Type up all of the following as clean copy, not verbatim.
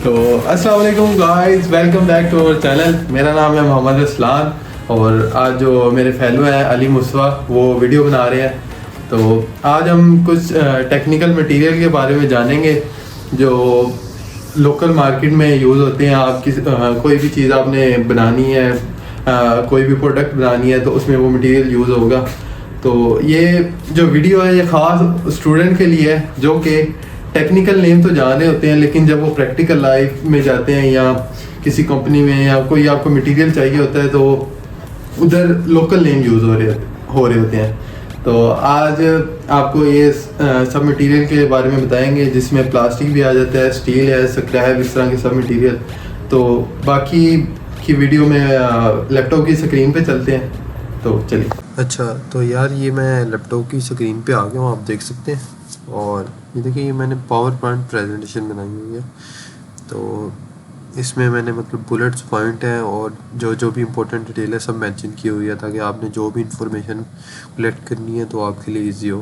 तो अस्सलाम वालेकुम guys, welcome back to our channel. मेरा नाम है मोहम्मद असलान और आज जो मेरे फेलो हैं अली मुस्वा वो वीडियो बना रहे हैं। तो आज हम कुछ टेक्निकल मटेरियल के बारे में जानेंगे जो लोकल मार्केट में यूज़ होते हैं। आप कोई भी चीज़ आपने बनानी है, कोई भी प्रोडक्ट बनानी है तो उसमें वो मटेरियल यूज़ होगा। तो ये जो वीडियो है ये ख़ास स्टूडेंट के लिए है जो कि टेक्निकल नेम तो जाने होते हैं, लेकिन जब वो प्रैक्टिकल लाइफ में जाते हैं या किसी कंपनी में या कोई आपको मटेरियल चाहिए होता है तो उधर लोकल नेम यूज़ हो रहे होते हैं। तो आज आपको ये सब मटेरियल के बारे में बताएंगे जिसमें प्लास्टिक भी आ जाता है, स्टील है, स्क्रैप, इस तरह के सब मटेरियल। तो बाकी की वीडियो में लैपटॉप की स्क्रीन पे चलते हैं, तो चलिए। अच्छा, तो यार ये मैं लैपटॉप की स्क्रीन पे आ गया हूँ, आप देख सकते हैं। और ये देखिए, ये मैंने पावर पॉइंट प्रेजेंटेशन बनाई हुई है। तो इसमें मैंने मतलब बुलेट्स पॉइंट हैं और जो भी इम्पोर्टेंट डिटेल है सब मेंशन की हुई है, ताकि आपने जो भी इंफॉर्मेशन कलेक्ट करनी है तो आपके लिए इजी हो।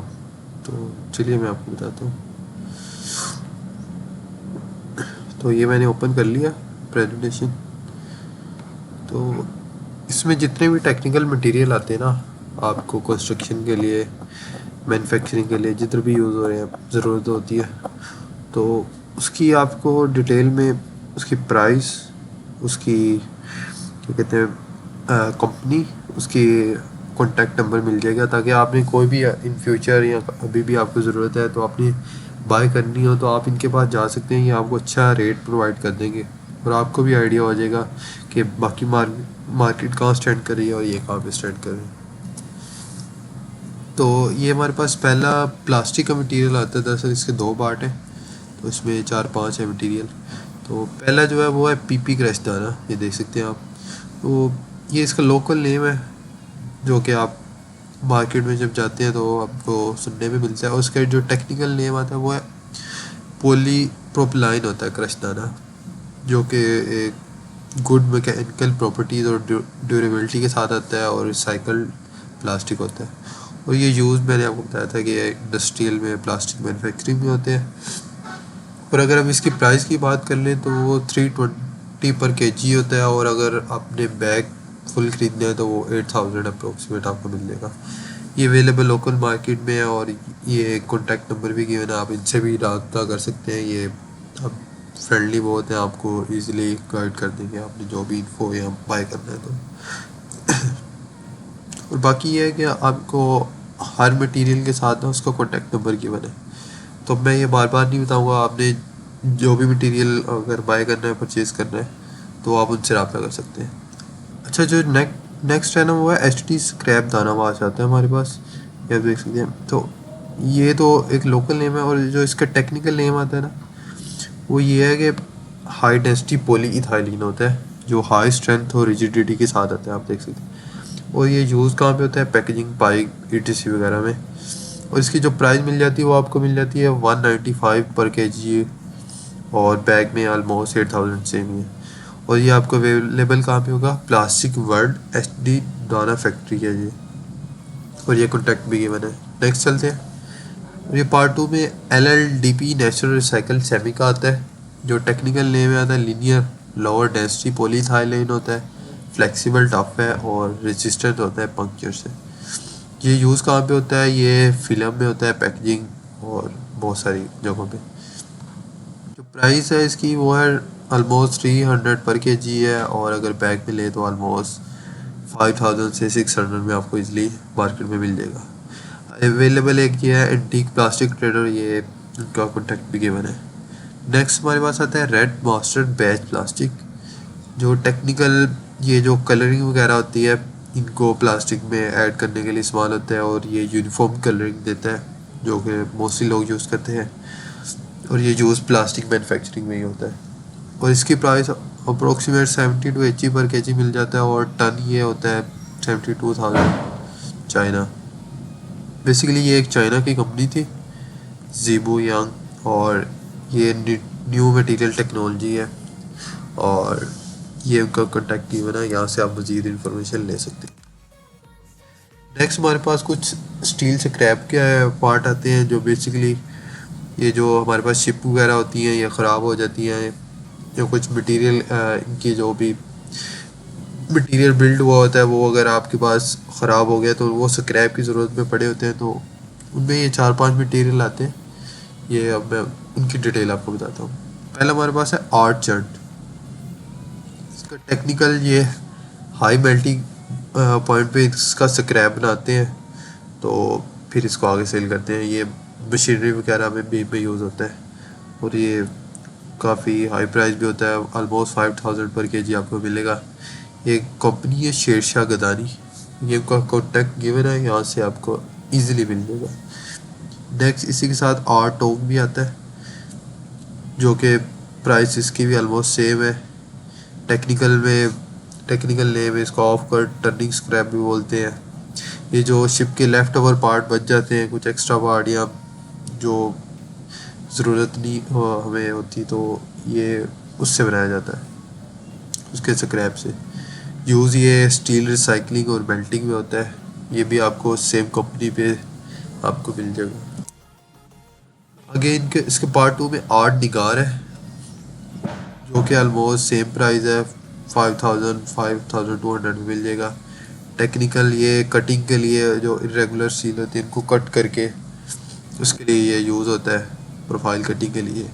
तो चलिए मैं आपको बताता हूँ। तो ये मैंने ओपन कर लिया प्रेजेंटेशन। तो इसमें जितने भी टेक्निकल मटेरियल आते हैं ना, आपको कंस्ट्रक्शन के लिए, मैन्युफैक्चरिंग के लिए जिधर भी यूज़ हो रहे हैं ज़रूरत होती है, तो उसकी आपको डिटेल में उसकी प्राइस, उसकी क्या कहते हैं कंपनी, उसकी कॉन्टैक्ट नंबर मिल जाएगा, ताकि आपने कोई भी इन फ्यूचर या अभी भी आपको ज़रूरत है तो अपनी बाय करनी हो तो आप इनके पास जा सकते हैं। ये आपको अच्छा रेट प्रोवाइड कर देंगे और आपको भी आइडिया हो जाएगा कि बाकी मार्केट कहाँ स्टैंड कर रही है और ये कहाँ पे स्टैंड कर रही है। तो ये हमारे पास पहला प्लास्टिक का मटेरियल आता है। दरअसल इसके दो पार्ट हैं, तो इसमें 4-5 है मटेरियल। तो पहला जो है वो है पीपी क्रशदाना, ये देख सकते हैं आप। तो ये इसका लोकल नेम है जो कि आप मार्केट में जब जाते हैं तो आपको सुनने में मिलता है। और उसका जो टेक्निकल नेम आता है वो है पॉली प्रोपिलाइन होता है क्रशदाना, जो कि एक गुड मैकेनिकल प्रॉपर्टीज़ और ड्यूरेबिलिटी के साथ आता है और रिसाइकल्ड प्लास्टिक होता है। और ये यूज़ मैंने आपको बताया था कि इंडस्ट्रियल में प्लास्टिक मैन्युफैक्चरिंग में होते हैं। और अगर हम इसकी प्राइस की बात कर लें तो वो 320 पर केजी होता है, और अगर आपने बैग फुल ख़रीदना है तो वो 8000 अप्रोक्सीमेट आपको मिल जाएगा। ये अवेलेबल लोकल मार्केट में है और ये कॉन्टैक्ट नंबर भी गिवन है, आप इनसे भी रब्ता कर सकते हैं। ये आप फ्रेंडली बहुत है, आपको ईज़िली गाइड कर देंगे आपने जो भी इन्फो या बाय करना है तो। और बाकी ये है कि आपको हर मटेरियल के साथ ना उसका कॉन्टैक्ट नंबर गिवन है। तो मैं ये बार बार नहीं बताऊंगा, आपने जो भी मटेरियल अगर बाय करना है, परचेज़ करना है, तो आप उनसे रब्ता कर सकते हैं। अच्छा, जो नेक्स्ट है ना वो है एचटी स्क्रैप दाना आ जाता है हमारे पास, ये आप देख सकते हैं। तो ये तो एक लोकल नेम है, और जो इसका टेक्निकल नेम आता है ना वो ये है कि हाई डेंसिटी पॉली इथाइलिन होता है, जो हाई स्ट्रेंथ और रिजिडिटी के साथ आता है, आप देख सकते हैं। और ये यूज़ कहाँ पे होता है? पैकेजिंग, पाइप, ईटीसी वगैरह में। और इसकी जो प्राइस मिल जाती है वो आपको मिल जाती है 195 पर केजी, और बैग में ऑलमोस्ट 8000 सेम ही है। और ये आपको अवेलेबल कहाँ पे होगा? प्लास्टिक वर्ल्ड एचडी दाना फैक्ट्री है ये, और ये कॉन्टैक्ट भी गिवन है। नेक्स्ट चलते हैं। और ये पार्ट 2 में LLDP नेचुरल रिसाइकल सेमी का आता है, जो टेक्निकल नेम में आता है लीनियर लोअर डेंसिटी पॉलीथाइलिन होता है, फ्लेक्सिबल टफ है और रेजिस्टेंट होता है पंक्चर से। ये यूज़ कहाँ पे होता है? ये फिल्म में होता है, पैकेजिंग और बहुत सारी जगहों पे। जो प्राइस है इसकी वो है ऑलमोस्ट 300 पर केजी है, और अगर बैग में ले तो ऑलमोस्ट 5000 से 600 में आपको इजली मार्केट में मिल जाएगा। अवेलेबल एक ये है एंटीक प्लास्टिक ट्रेडर, ये उनका कॉन्टैक्ट भी गिवन है। नेक्स्ट हमारे पास आता है रेड मास्टर बैच प्लास्टिक, जो टेक्निकल ये जो कलरिंग वगैरह होती है इनको प्लास्टिक में ऐड करने के लिए इस्तेमाल होता है, और ये यूनिफॉर्म कलरिंग देता है जो कि मोस्टली लोग यूज़ करते हैं। और ये यूज़ प्लास्टिक मैन्युफैक्चरिंग में ही होता है। और इसकी प्राइस अप्रोक्सीमेट 70 to 80 पर केजी मिल जाता है, और टन ये होता है 72,000 चाइना। बेसिकली ये एक चाइना की कंपनी थी, ज़ीबू यांग, और ये न्यू मटेरियल टेक्नोलॉजी है, और ये उनका कॉन्टैक्ट गिवन है, यहाँ से आप मज़ीद इन्फॉर्मेशन ले सकते हैं। नेक्स्ट हमारे पास कुछ स्टील से क्रैप के पार्ट आते हैं, जो बेसिकली ये जो हमारे पास शिप वगैरह होती हैं ये ख़राब हो जाती हैं या कुछ मटेरियल इनकी जो भी मटेरियल बिल्ड हुआ होता है वो अगर आपके पास ख़राब हो गया तो वो स्क्रैप की ज़रूरत में पड़े होते हैं, तो उनमें ये 4-5 मटेरियल आते हैं। ये अब मैं उनकी डिटेल आपको बताता हूँ। पहला हमारे पास है आर्ट चर्ट। इसका टेक्निकल ये हाई मेल्टिंग पॉइंट पे इसका स्क्रैप बनाते हैं, तो फिर इसको आगे सेल करते हैं। ये मशीनरी वगैरह में भी में यूज़ होता है और ये काफ़ी हाई प्राइस भी होता है, ऑलमोस्ट 5000 पर केजी आपको मिलेगा। ये कंपनी है शेरशाह गदानी, ये उनका कॉन्टैक्ट गिवन है, यहाँ से आपको इजीली मिल जाएगा। नेक्स्ट इसी के साथ आर्ट टोक भी आता है, जो कि प्राइस इसकी भी ऑलमोस्ट सेम है। टेक्निकल नेम है इसको ऑफ कट टर्निंग स्क्रैप भी बोलते हैं। ये जो शिप के लेफ़्ट ओवर पार्ट बच जाते हैं, कुछ एक्स्ट्रा पार्ट या जो ज़रूरत नहीं हमें होती, तो ये उससे बनाया जाता है, उसके स्क्रैप से। यूज़ ये स्टील रिसाइकलिंग और मेल्टिंग में होता है। ये भी आपको सेम कंपनी पे आपको मिल जाएगा। आगे इनके इसके पार्ट 2 में आर्ट निगार है, जो कि ऑलमोस्ट सेम प्राइस है, 5200 में मिल जाएगा। टेक्निकल ये कटिंग के लिए जो इरेगुलर सील होती है इनको कट करके उसके लिए ये यूज़ होता है, प्रोफाइल कटिंग के लिए।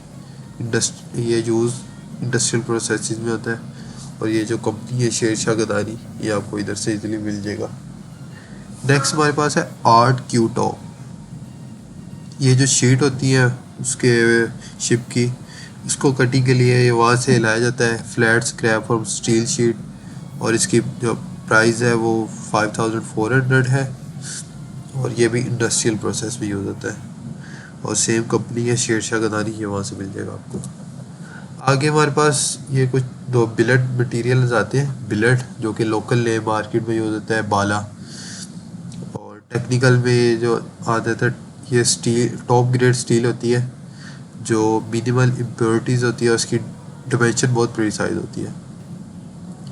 ये यूज़ इंडस्ट्रियल प्रोसेसेस में होता है। और ये जो कंपनी है शेरशाह गदानी, ये आपको इधर से इजीली मिल जाएगा। नेक्स्ट हमारे पास है आर्ट क्यू टॉप। ये जो शीट होती है उसके शिप की, इसको कटिंग के लिए ये वहाँ से लाया जाता है, फ्लैट स्क्रैप और स्टील शीट। और इसकी जो प्राइस है वो 5400 है और ये भी इंडस्ट्रियल प्रोसेस में यूज़ होता है और सेम कंपनी है शेरशाह गदानी, ये वहाँ से मिल जाएगा आपको। आगे हमारे पास ये कुछ दो बिलेट मटेरियल्स आते हैं। बिलेट जो कि लोकल ले मार्केट में यूज़ होता है, बाला। और टेक्निकल में जो आता है ये स्टील टॉप ग्रेड स्टील होती है, जो मिनिमल इम्प्योरिटीज़ होती है, उसकी डिमेंशन बहुत प्रिसाइज होती है।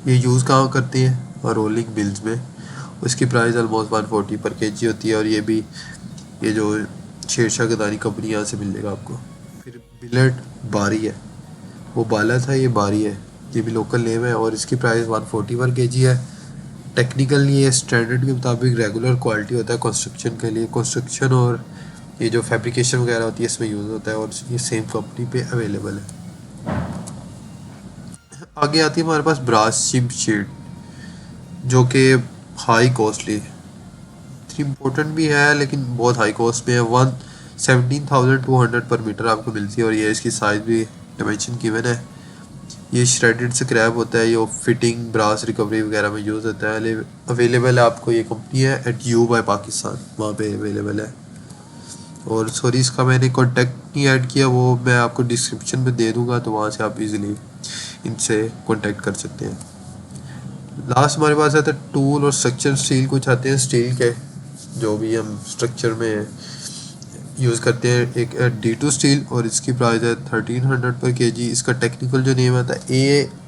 ये यूज़ कहाँ करती है? और रोलिंग बिल्स में। उसकी प्राइस ऑलमोस्ट 140 पर केजी होती है और ये भी ये जो शेरशाह गदानी कंपनी यहाँ से मिल जाएगा आपको। फिर बिलेट बारी है, वो बाला था, ये बारी है, ये भी लोकल नेम है और इसकी प्राइस 140 पर केजी है। टेक्निकल ये स्टैंडर्ड के मुताबिक रेगुलर क्वालिटी होता है कंस्ट्रक्शन के लिए। कंस्ट्रक्शन और ये जो फैब्रिकेशन वगैरह होती है इसमें यूज़ होता है और ये सेम कंपनी पे अवेलेबल है। आगे आती है हमारे पास ब्रास शिप शीट, जो कि हाई कॉस्टली इम्पोर्टेंट भी है लेकिन बहुत हाई कॉस्ट में है। 17,200 पर मीटर आपको मिलती है और ये इसकी साइज़ भी डिमेंशन गिवन है। ये श्रेडेड स्क्रैप होता है, ये फिटिंग ब्रास रिकवरी वगैरह में यूज़ होता है। अवेलेबल है आपको, ये कंपनी है एट यू बाय पाकिस्तान, वहाँ पे अवेलेबल है। और सॉरी इसका मैंने कॉन्टेक्ट नहीं ऐड किया, वो मैं आपको डिस्क्रिप्शन में दे दूँगा, तो वहाँ से आप इजीली इनसे कॉन्टेक्ट कर सकते हैं। लास्ट हमारे पास आता है टूल और स्ट्रक्चर स्टील। कुछ आते हैं स्टील के जो भी हम स्ट्रक्चर में यूज़ करते हैं। एक D2 स्टील और इसकी प्राइस है 1300 पर केजी। इसका टेक्निकल जो नेम आता है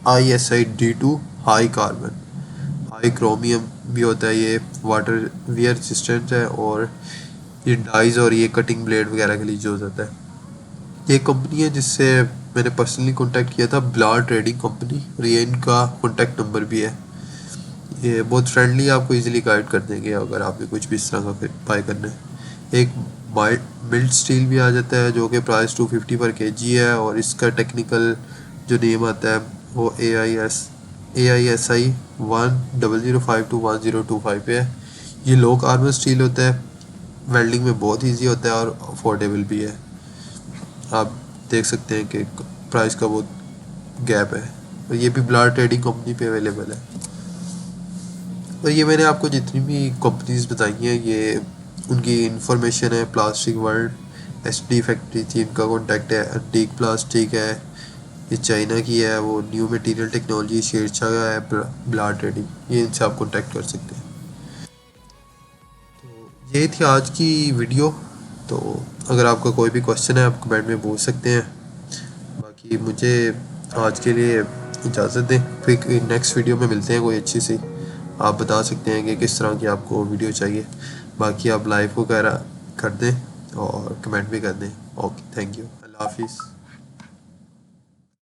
AISI D2 high carbon, high chromium भी होता है। ये वाटर वियर रेजिस्टेंट है और ये डाइज और ये कटिंग ब्लेड वगैरह के लिए यूज़ होता है। ये कंपनी है जिससे मैंने पर्सनली कॉन्टैक्ट किया था, ब्लार ट्रेडिंग कंपनी, और ये इनका कॉन्टैक्ट नंबर भी है। ये बहुत फ्रेंडली, आपको इजीली गाइड कर देंगे अगर आपने कुछ भी इस तरह का बाय करना है। एक मिल्ट स्टील भी आ जाता है जो कि प्राइस 250 पर केजी है और इसका टेक्निकल जो नेम आता है वो AISI 1005 to 1025 पे है। ये लो कार्बन स्टील होता है, वेल्डिंग में बहुत ईजी होता है और अफोर्डेबल भी है। आप देख सकते हैं कि प्राइस का बहुत गैप है और ये भी ब्लार ट्रेडिंग कंपनी पे अवेलेबल है। और ये मैंने आपको जितनी भी कंपनीज बताई हैं ये उनकी इंफॉर्मेशन है। प्लास्टिक वर्ल्ड SD फैक्ट्री थी, इनका कॉन्टैक्ट है। एंटीक प्लास्टिक है, ये चाइना की है। वो न्यू मटेरियल टेक्नोलॉजी शेरशाह का है, ब्लार ट्रेडिंग, ये इनसे आप कॉन्टैक्ट कर सकते हैं। तो ये थी आज की वीडियो। तो अगर आपका कोई भी क्वेश्चन है आप कमेंट में पूछ सकते हैं। बाकी मुझे आज के लिए इजाज़त दें, फिर नेक्स्ट वीडियो में मिलते हैं कोई अच्छी सी। आप बता सकते हैं कि किस तरह की आपको वीडियो चाहिए। बाकी आप लाइक वगैरह कर दें और कमेंट भी कर दें। ओके, थैंक यू, अल्लाह हाफिज़।